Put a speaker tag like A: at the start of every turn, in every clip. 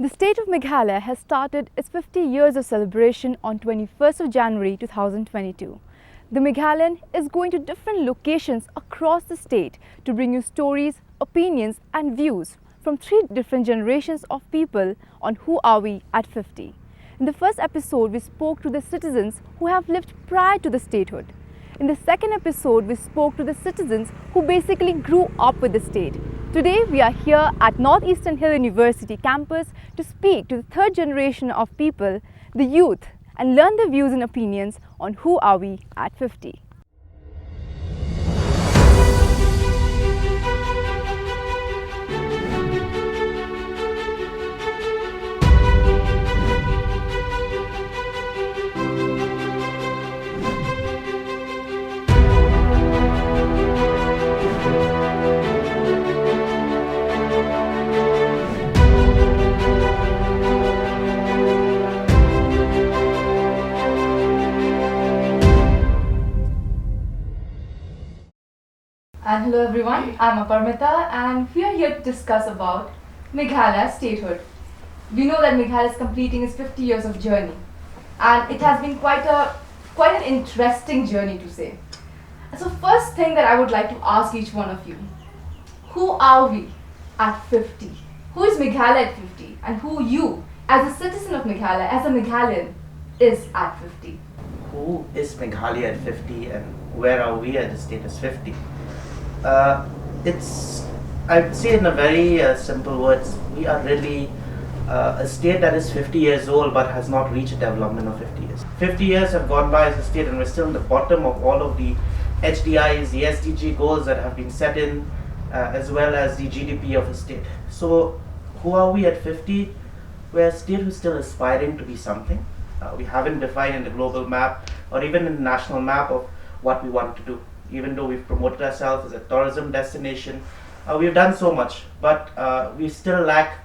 A: The state of Meghalaya has started its 50 years of celebration on 21st of January 2022. The Meghalayan is going to different locations across the state to bring you stories, opinions and views from 3 different generations of people on who are we at 50. In the first episode, we spoke to the citizens who have lived prior to the statehood. In the second episode, we spoke to the citizens who basically grew up with the state. Today, we are here at Northeastern Hill University campus to speak to the third generation of people, the youth, and learn their views and opinions on who are we at 50. And hello everyone, I'm Aparmita and we are here to discuss about Meghalaya's statehood. We know that Meghalaya is completing its 50 years of journey and it has been quite an interesting journey to say. So first thing that I would like to ask each one of you, who are we at 50? Who is Meghalaya at 50? And who you, as a citizen of Meghalaya, as a Meghalayan, is at 50?
B: Who is Meghalaya at 50 and where are we at the status 50? I'd say in a very simple words, we are really a state that is 50 years old but has not reached a development of 50 years. 50 years have gone by as a state and we're still in the bottom of all of the HDIs, the SDG goals that have been set in, as well as the GDP of a state. So who are we at 50? We're a state who's still aspiring to be something. We haven't defined in the global map or even in the national map of what we want to do. Even though we've promoted ourselves as a tourism destination, we've done so much, but we still lack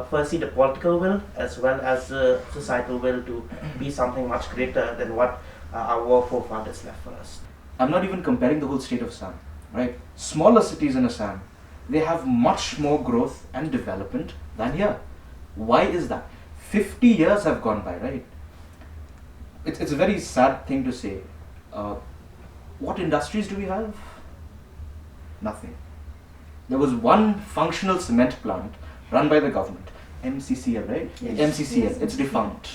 B: firstly the political will as well as the societal will to be something much greater than what our war forefathers left for us.
C: I'm not even comparing the whole state of Assam, right? Smaller cities in Assam, they have much more growth and development than here. Why is that? 50 years have gone by, right? It's a very sad thing to say. What industries do we have? Nothing. There was one functional cement plant run by the government, MCCL, right?
B: Yes.
C: MCCL,
A: Yes.
C: it's defunct.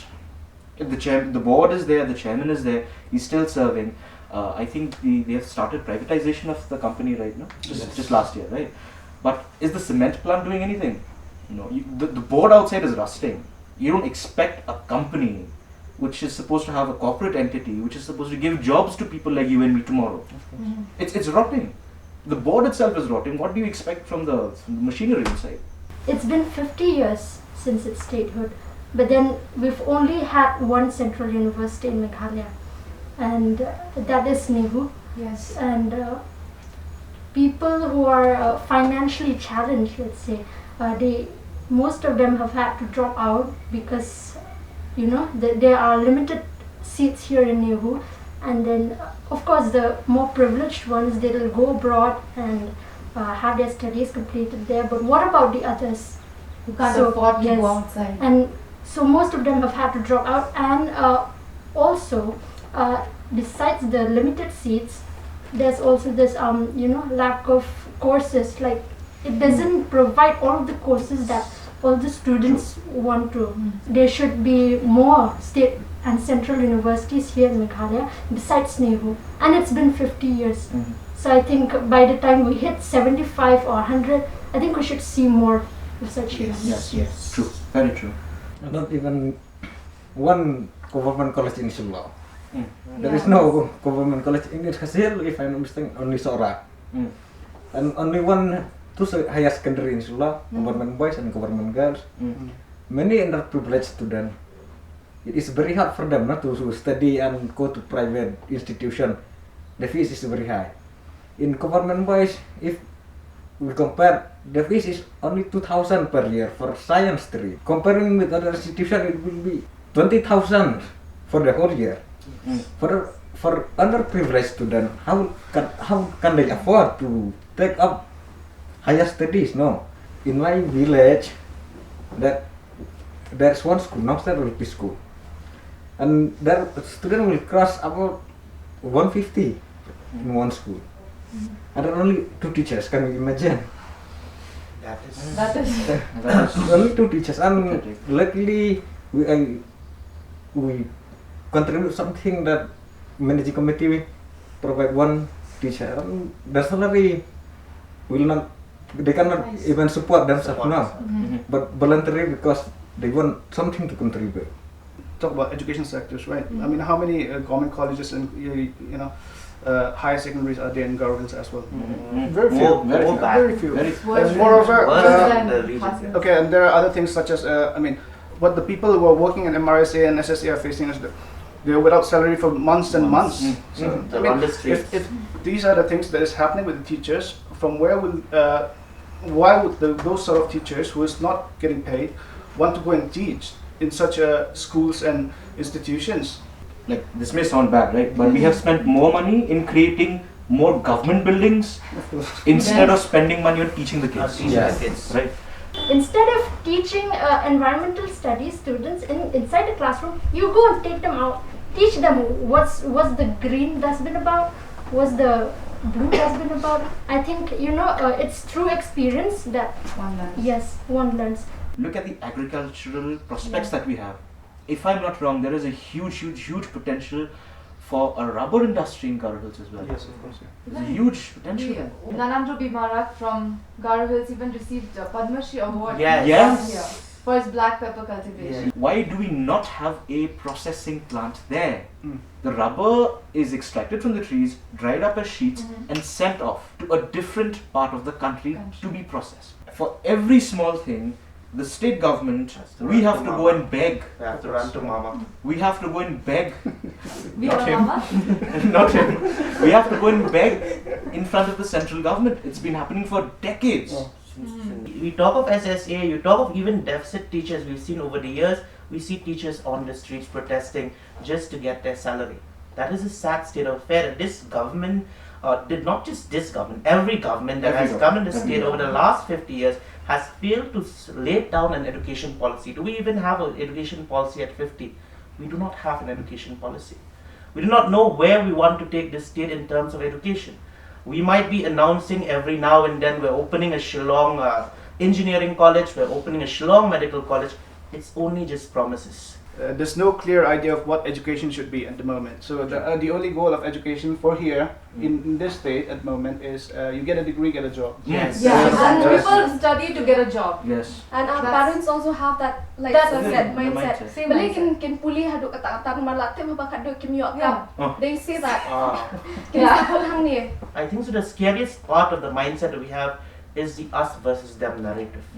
C: The board is there, the chairman is there, he's still serving. I think they have started privatization of the company right now, just last year, right? But is the cement plant doing anything? No. The board outside is rusting. You don't expect a company which is supposed to have a corporate entity, which is supposed to give jobs to people like you and me tomorrow. It's rotting. The board itself is rotting. What do you expect from the machinery inside?
D: It's been 50 years since its statehood, but then we've only had one central university in Meghalaya, and that is Nehu.
A: Yes.
D: And people who are financially challenged, let's say, most of them have had to drop out because there are limited seats here in Nehu, and then of course the more privileged ones, they will go abroad and have their studies completed there. But what about the others
A: who can't afford to go outside?
D: And so most of them have had to drop out, and also besides the limited seats, there's also this lack of courses. Like it doesn't provide all of the courses that all the students want to. There should be more state and central universities here in Meghalaya besides Nehu, and it's been 50 years. So I think by the time we hit 75 or 100, I think we should see more of such events.
C: Yes. True. Very true.
E: Not even one government college in Sula. There is no government college in Khasil, if I'm not mistaken, only Sora. And only one two higher secondary in Sula, government boys and government girls. Many underprivileged students, it is very hard for them not to study and go to private institution. The fees is very high. In government boys, if we compare, the fees is only 2,000 per year for science stream. Comparing with other institution, it will be 20,000 for the whole year. For underprivileged student, how can they afford to take up higher studies? No. In my village, that there's one school, Nongster LP school, and there student will cross about 150 in one school, and there are only 2 teachers. Can you imagine?
B: That is.
A: That is.
C: That is
E: Only 2 teachers, and
C: pathetic.
E: luckily we contribute something that managing committee provide 1 teacher, and their salary will not, they cannot even support themselves now, but voluntary because they want something to contribute.
F: Talk about education sectors, right? I mean, how many government colleges and higher secondaries are there in Garo Hills as well? Very few.
B: More
C: Very
B: bad.
F: Very few.
C: Very
F: And moreover,
B: Worse than the region.
F: okay, and there are other things such as, I mean, what the people who are working in MRSA and SSA are facing is that they're without salary for months and months. So,
B: They're
F: I mean,
B: on the streets.
F: if these are the things that is happening with the teachers, from where will, why would those sort of teachers who is not getting paid want to go and teach in such schools and institutions?
C: Like, this may sound bad, right? But we have spent more money in creating more government buildings instead of spending money on teaching the kids.
B: Teaching
E: Yeah.
B: the kids.
C: Right?
D: Instead of teaching environmental studies students inside the classroom, you go and take them out, teach them what's the green dustbin about, what's the blue dustbin about. I think it's through experience that one learns.
C: Look at the agricultural prospects that we have. If I'm not wrong, there is a huge potential for a rubber industry in Garo Hills as well.
F: Yes, of course. Yeah.
C: There's a huge potential.
A: Nanandro Bimarak from Garo Hills even received a Padma Shri award
B: Yes.
C: Yes.
A: here for his black pepper cultivation.
C: Why do we not have a processing plant there?
F: Mm.
C: The rubber is extracted from the trees, dried up as sheets, and sent off to a different part of the country to be processed. For every small thing, the state government,
B: Has to
C: we
B: run
C: have
B: to
C: to go
B: Mama.
C: and beg.
B: They have to run to mama.
C: We have to go and beg.
A: We
C: Not
A: are
C: him.
A: Mama.
C: Not him. We have to go and beg in front of the central government. It's been happening for decades.
B: We talk of SSA, you talk of even deficit teachers we've seen over the years. We see teachers on the streets protesting just to get their salary. That is a sad state of affair. This government, did not just this government, every government that
C: Every
B: has come in the
C: government.
B: state over the last 50 years has failed to lay down an education policy. Do we even have an education policy at 50? We do not have an education policy. We do not know where we want to take this state in terms of education. We might be announcing every now and then we're opening a Shillong engineering college, we're opening a Shillong medical college. It's only just promises.
F: There's no clear idea of what education should be at the moment. So the only goal of education for here in this state at the moment is you get a degree, get a job.
B: Yes.
A: Yeah,
C: Yes.
A: and
C: Yes.
A: people study to get a job.
C: Yes.
G: And our
A: That's-
G: parents also have that like
A: That's
G: mindset.
A: the
C: mindset.
G: Same balik kin puli hadu kata-kata malate mabakat do kim yok
A: Yeah.
C: Oh.
G: They say that.
B: Ah.
G: Kin
A: Yeah.
G: sa hang ni.
B: I think so the scariest part of the mindset that we have is the us versus them narrative.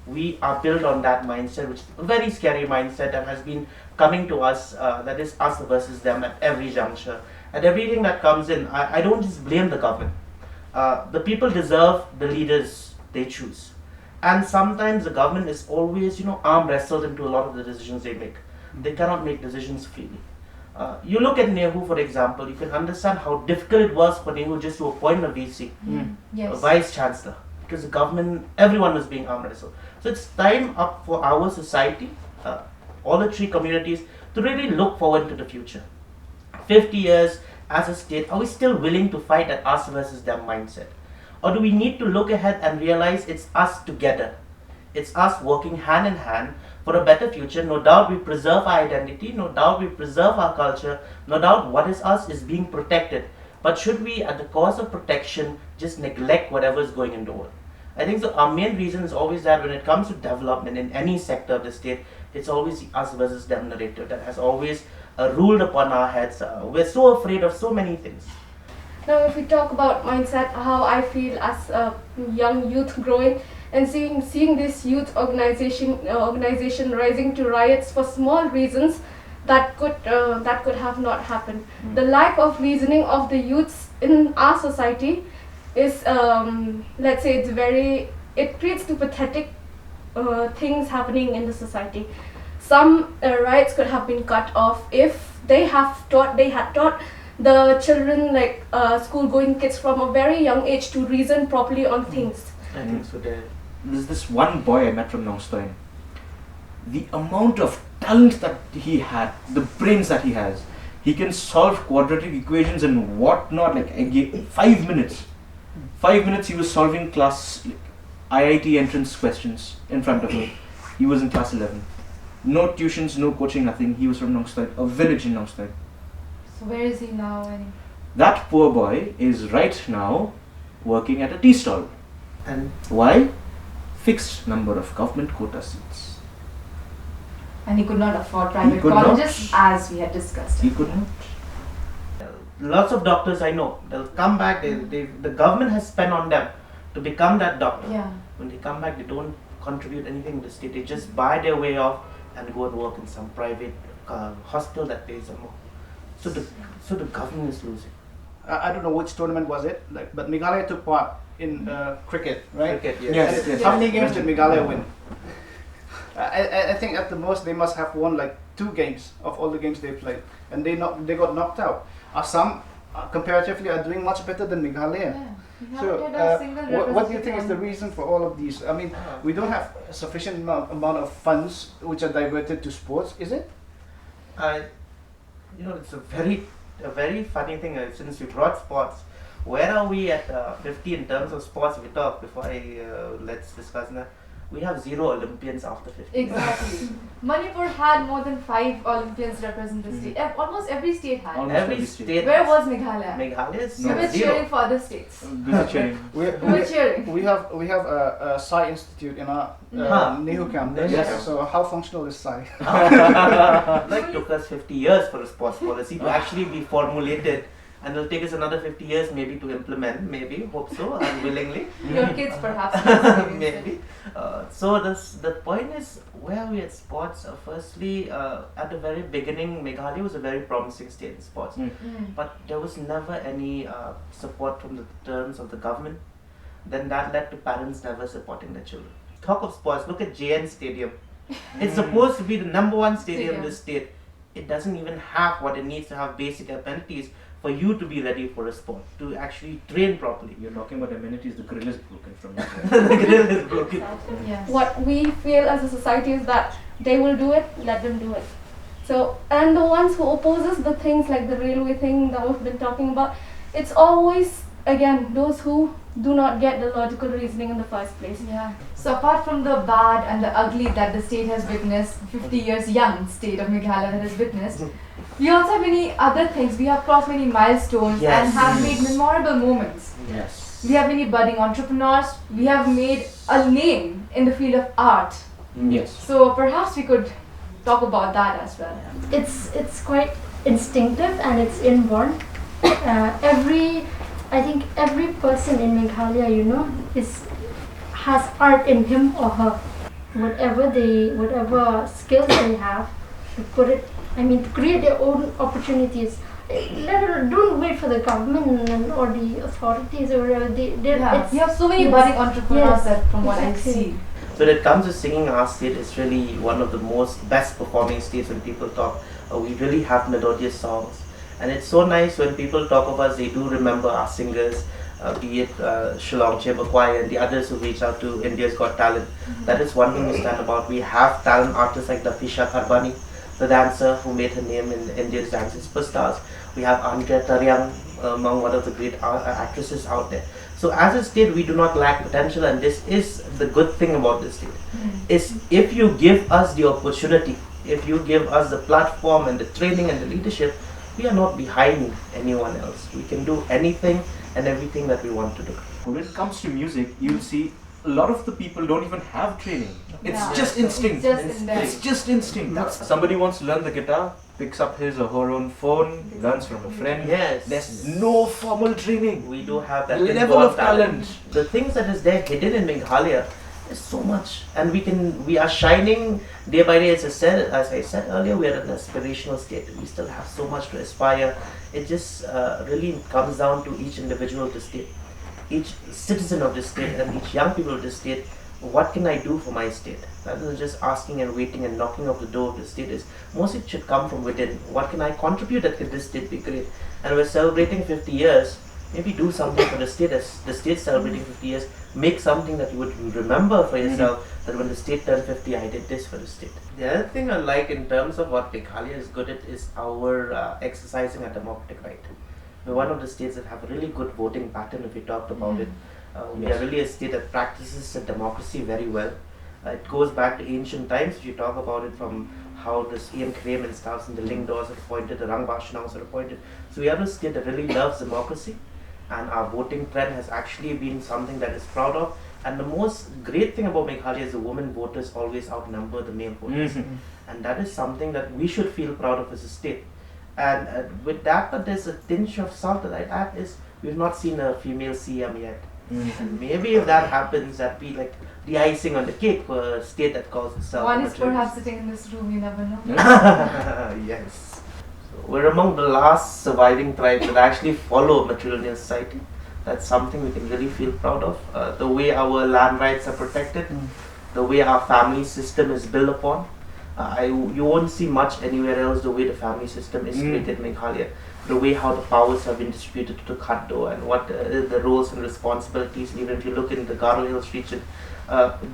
B: We are built on that mindset, which is a very scary mindset that has been coming to us, that is us versus them at every juncture. At everything that comes in, I don't just blame the government. The people deserve the leaders they choose. And sometimes the government is always, arm wrestled into a lot of the decisions they make. They cannot make decisions freely. You look at Nehu, for example, you can understand how difficult it was for Nehu just to appoint a VC, a
A: Yes.
B: vice chancellor, because the government, everyone was being arm wrestled. So it's time up for our society, all the 3 communities, to really look forward to the future. 50 years as a state, are we still willing to fight that us versus them mindset? Or do we need to look ahead and realize it's us together? It's us working hand in hand for a better future. No doubt we preserve our identity, no doubt we preserve our culture, no doubt what is us is being protected. But should we, at the cost of protection, just neglect whatever is going in the world? I think so our main reason is always that when it comes to development in any sector of the state, it's always the us versus them narrative that has always ruled upon our heads. We're so afraid of so many things.
G: Now if we talk about mindset, how I feel as a young youth growing and seeing this youth organization rising to riots for small reasons that could have not happened. The lack of reasoning of the youths in our society is let's say it creates two pathetic things happening in the society. Some rights could have been cut off if they had taught the children, like school going kids from a very young age, to reason properly on things.
B: I think so.
C: There's this one boy I met from Nongstoin. the amount of talent that he had, the brains that he has. He can solve quadratic equations and whatnot, like 5 minutes. 5 minutes he was solving class IIT entrance questions in front of me. He was in class 11. No tuitions, no coaching, nothing. He was from Nongstoy, a village in Nongstoy.
A: So where is he now?
C: That poor boy is right now working at a tea stall.
B: And
C: Why? Fixed number of government quota seats.
A: And he could not afford
C: He
A: private
C: could
A: colleges as we had discussed.
C: He could not.
B: lots of doctors I know, they'll come back, the government has spent on them to become that doctor.
A: Yeah.
B: When they come back, they don't contribute anything to the state. They just buy their way off and go and work in some private hospital that pays them more. So the government is losing.
F: I don't know which tournament was it, but Meghalaya took part in cricket, right?
B: Cricket,
C: Yes,
F: And
C: yes.
F: How many games did Meghalaya win? I think at the most they must have won like 2 games of all the games they played, and they got knocked out. Assam comparatively are doing much better than Meghalaya. So, what do you think is the reason for all of these? I mean, we don't have a sufficient amount of funds which are diverted to sports, is it?
B: It's a very funny thing. Since we brought sports, where are we at 50 in terms of sports? We talk before let's discuss that. We have 0 Olympians after 50.
A: Exactly. Manipur had more than 5 Olympians represent the state. Almost every state had.
C: Almost
B: Every
C: every
B: state.
A: Where was Meghalaya?
B: Meghalaya is
A: We were
B: 0.
A: cheering for other states.
C: Busy cheering.
A: We were cheering.
F: We have a Sai Institute in our Nehu camp.
B: Yes.
F: So how functional is Sai?
B: Like took us 50 years for a sports policy to actually be formulated, and it'll take us another 50 years maybe to implement. Maybe, hope so, unwillingly.
A: Your kids perhaps.
B: Maybe. So the point is, where are we at sports? Firstly, at the very beginning, Meghalaya was a very promising state in sports, but there was never any support from the terms of the government. Then that led to parents never supporting their children. Talk of sports, look at JN Stadium. It's supposed to be the #1 stadium in the state. It doesn't even have what it needs to have basic amenities for you to be ready for a sport, to actually train properly.
C: You're talking about amenities, the grill is broken from
B: The grill is broken.
A: Yes.
G: What we feel as a society is that they will do it, let them do it. So, and the ones who opposes the things like the railway thing that we've been talking about, it's always, again, those who do not get the logical reasoning in the first place.
A: Yeah. So apart from the bad and the ugly that the state has witnessed, 50 years young state of Meghalaya that has witnessed, we also have many other things. We have crossed many milestones
B: Yes.
A: and have made memorable moments.
C: Yes.
A: We have many budding entrepreneurs. We have made a name in the field of art.
C: Yes.
A: So perhaps we could talk about that as well.
D: It's quite instinctive and it's inborn. I think every person in Meghalaya, has art in him or her. Whatever skills they have, to put it. To create their own opportunities. Don't wait for the government or the authorities or whatever.
A: You have so many budding entrepreneurs that, from what I see.
B: So when it comes to singing, our state is really one of the most best performing states. When people talk, we really have melodious songs, and it's so nice when people talk of us. They do remember our singers, be it Shillong Chamber Choir and the others who reach out to India's Got Talent. That is one thing we stand about. We have talent artists like Lafisha Karbani, the dancer who made her name in India's Dancing Superstars. We have Andrea Taryang, among one of the great actresses out there. So as a state, we do not lack potential, and this is the good thing about this state. Is if you give us the opportunity, if you give us the platform and the training and the leadership, we are not behind anyone else. We can do anything and everything that we want to do.
C: When it comes to music, you'll see a lot of the people don't even have training. It's
A: Yeah.
C: just instinct.
A: It's just in there.
C: It's just instinct. Somebody wants to learn the guitar, picks up his or her own phone, learns from a friend.
B: Yes.
C: There's no formal training.
B: We do have that
C: Level
B: inborn
C: of talent.
B: The things that is there hidden in Meghalaya is so much, and we are shining day by day. As I said earlier, we are an aspirational state. We still have so much to aspire. It just really comes down to each individual of the state, each citizen of the state, and each young people of the state. What can I do for my state? Rather than just asking and waiting and knocking off the door of the state, is most it should come from within. What can I contribute that can this state be great? And we're celebrating 50 years. maybe do something for the state as the state celebrating 50 years. Make something that you would remember for yourself, that when the state turned 50, I did this for the state. The other thing I like in terms of what Meghalaya is good at is our exercising a democratic right. We're one of the states that have a really good voting pattern if we talked about it. We are really a state that practices a democracy very well. It goes back to ancient times. If you talk about it from how the Ian Krem and stuff and the Lingdors are appointed, the Rangbashanongs are appointed. So we are a state that really loves democracy, and our voting trend has actually been something that is proud of. And the most great thing about Meghalaya is the women voters always outnumber the male voters. And that is something that we should feel proud of as a state. And with that, but there's a tinge of salt that I add is we've not seen a female CM yet. And maybe if that happens, that'd be like the icing on the cake for a state that calls itself.
A: One is perhaps sitting in this room, you never know.
B: Yes. So we're among the last surviving tribes that actually follow matrilineal society. That's something we can really feel proud of. The way our land rights are protected, the way our family system is built upon. You won't see much anywhere else the way the family system is created in Meghalaya. The way how the powers have been distributed to Khaddo and what the roles and responsibilities, even if you look in the Garo Hills region,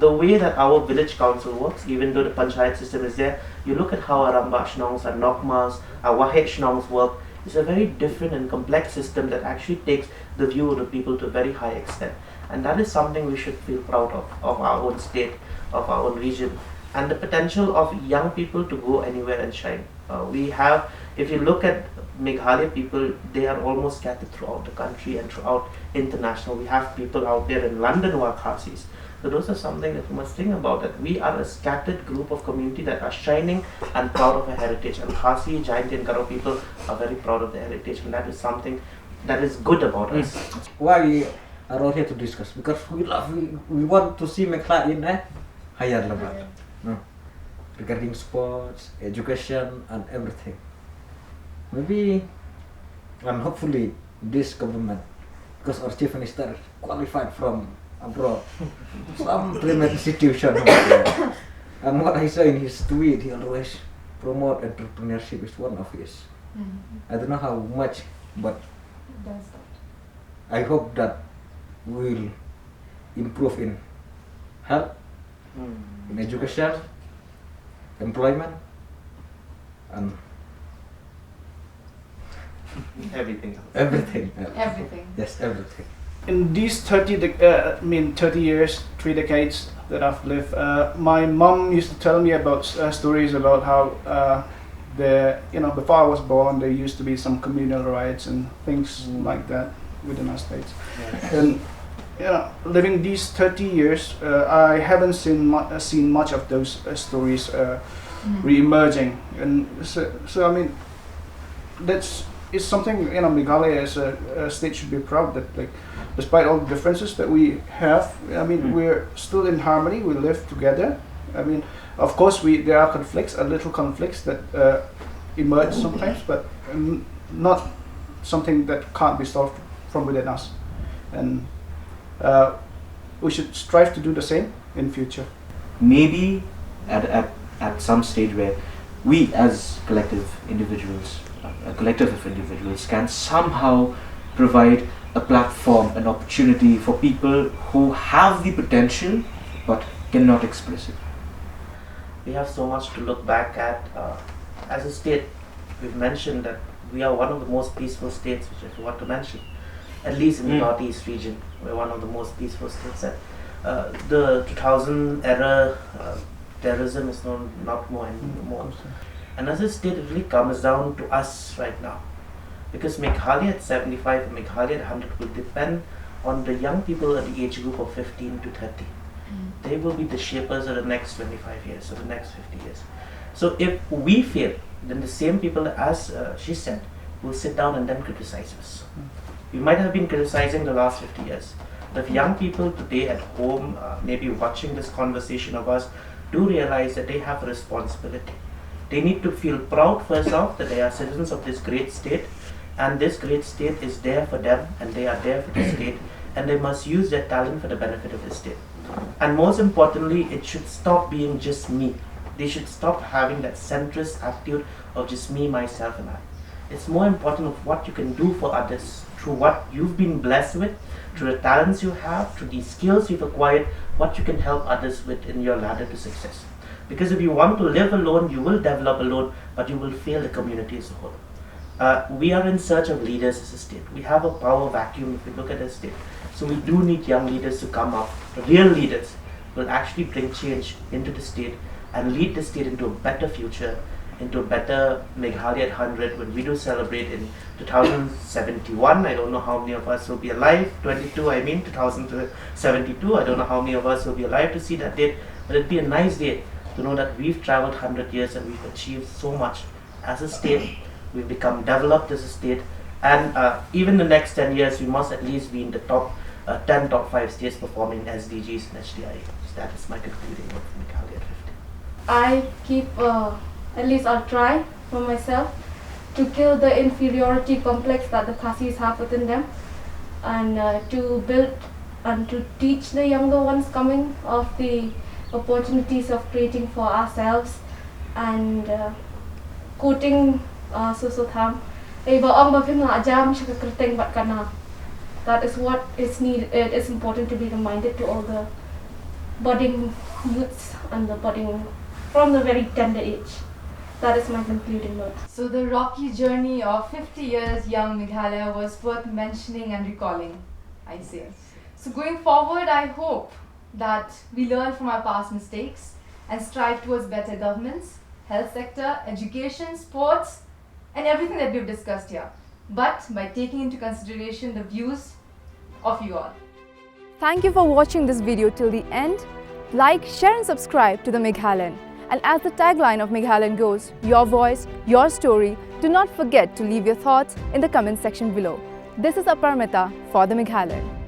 B: the way that our village council works, even though the panchayat system is there, you look at how our Rambashanongs, our Nokmas, our Wahetshanongs work, it's a very different and complex system that actually takes the view of the people to a very high extent. And that is something we should feel proud of our own state, of our own region, and the potential of young people to go anywhere and shine. We have, if you look at Meghalaya people, they are almost scattered throughout the country and throughout international. We have people out there in London who are Khasis. So those are something that we must think about, that we are a scattered group of community that are shining and proud of our heritage. And Khasi, Jainti and Garo people are very proud of their heritage, and that is something that is good about us.
E: Why we are all here to discuss? Because we want to see Meghalaya in a higher level. No. Regarding sports, education and everything. Maybe and hopefully this government, because our chief minister qualified from abroad, some private institution. And what I saw in his tweet, he always promote entrepreneurship is one of his. I don't know how much, but I hope that will improve in health, in education, employment, and
B: Everything.
E: everything.
A: Everything.
E: Yes, everything.
F: In these 30 years, 3 decades that I've lived, my mom used to tell me about stories about how before I was born, there used to be some communal riots and things like that within our states. And living these 30 years, I haven't seen much of those stories re-emerging. And so I mean, it's something Meghalaya as a state should be proud that, like, despite all the differences that we have, I mean, we're still in harmony. We live together. I mean, of course, there are little conflicts that emerge sometimes, but not something that can't be solved from within us. And we should strive to do the same in future.
C: Maybe at some stage where we as a collective of individuals can somehow provide a platform, an opportunity for people who have the potential but cannot express it.
B: We have so much to look back at. As a state, we've mentioned that we are one of the most peaceful states, which I want to mention. At least in the northeast region, we're one of the most peaceful states. The 2000 era terrorism is not more anymore. And as a state, it really comes down to us right now. Because Meghalaya at 75 and Meghalaya at 100 will depend on the young people at the age group of 15 to 30. They will be the shapers of the next 25 years, or the next 50 years. So if we fail, then the same people, as she said, will sit down and then criticize us. We might have been criticizing the last 50 years. But if young people today at home, maybe watching this conversation of us, do realize that they have a responsibility. They need to feel proud, first off, that they are citizens of this great state, and this great state is there for them, and they are there for the state, and they must use their talent for the benefit of the state. And most importantly, it should stop being just me. They should stop having that centrist attitude of just me, myself, and I. It's more important of what you can do for others through what you've been blessed with, through the talents you have, through the skills you've acquired, what you can help others with in your ladder to success. Because if you want to live alone, you will develop alone, but you will fail the community as a whole. We are in search of leaders as a state. We have a power vacuum if we look at the state. So we do need young leaders to come up, real leaders who will actually bring change into the state and lead the state into a better future, into a better Meghalaya at 100 when we do celebrate in 2071. I don't know how many of us will be alive, 2072, I don't know how many of us will be alive to see that date, but it'd be a nice day to know that we've traveled 100 years and we've achieved so much as a state. We've become developed as a state, and even the next 10 years we must at least be in the top 10, top 5 states performing SDGs and HDI. So that is my concluding word for Meghalaya at 50.
G: I keep, at least I'll try for myself to kill the inferiority complex that the Khasis have within them, and to build and to teach the younger ones coming of the opportunities of creating for ourselves. And quoting Susotham, that is what is needed. It is important to be reminded to all the budding youths and the budding from the very tender age. That is my concluding word.
A: So the rocky journey of 50 years young Meghalaya was worth mentioning and recalling, I say. So going forward, I hope that we learn from our past mistakes and strive towards better governance, health sector, education, sports, and everything that we've discussed here, but by taking into consideration the views of you all. Thank you for watching this video till the end. Like, share and subscribe to The Meghalayan. And as the tagline of Meghalayan goes, your voice, your story, do not forget to leave your thoughts in the comment section below. This is Aparmita for The Meghalayan.